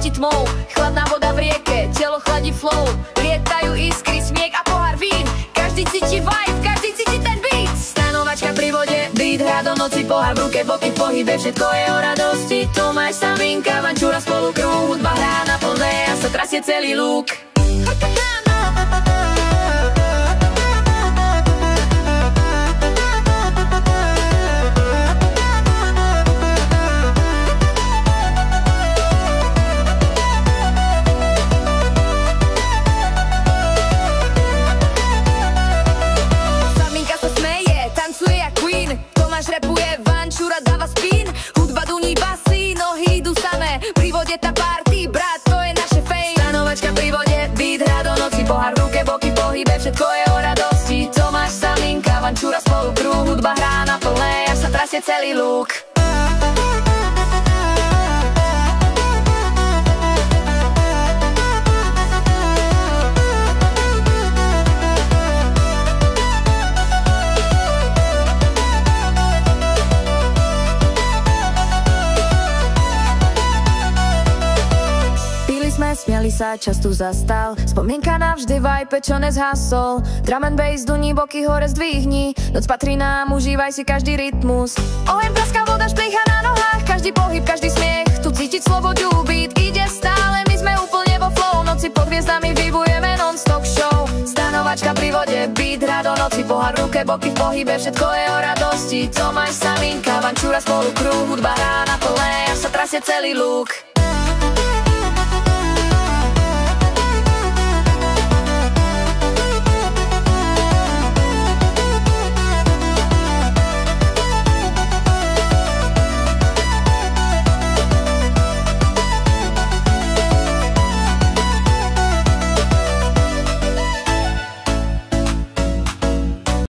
svieti tmou. Chladná voda v rieke, telo chladí flow. Lietajú iskry, smiech a pohár vín. Každý cíti vibe, každý cíti ten beat. Stanovačka pri vode, beat hrá do noci. Pohár v ruke, boky v pohybe, všetko je o radosti. Tomáš, Savinka, Vančura spolu kruh. Hudba hrá na plné a sa trasie celý lúk. Repuje, Vančura dáva spin. Hudba duní basy, nohy idú samé. Pri vode tá party, brat, to je naše fame. Stanovačka pri vode, beat hrá do noci. Pohár v ruke, boky v pohybe, všetko je o radosti. Tomáš, Savinka, Vančura spolu kruh. Hudba hrá na plné, až sa trasie celý lúk. Smiali sa, čas tu zastal. Spomienka navždy, vibe, čo nezhasol. Drum and bass, duní, boky hore zdvihni. Noc patrí nám, užívaj si každý rytmus. Oheň, praska, voda, šplicha na nohách. Každý pohyb, každý smiech, tu cítiť slobodu. Beat ide stále, my sme úplne vo flow. Noci pod hviezdami vybujeme non-stop show. Stanovačka pri vode, beat hrá do noci. Pohár v ruke, boky v pohybe, všetko je o radosti. Tomáš, Savinka, Vančura spolu kruh. Hudba hrá na plné, až sa trasie celý lúk.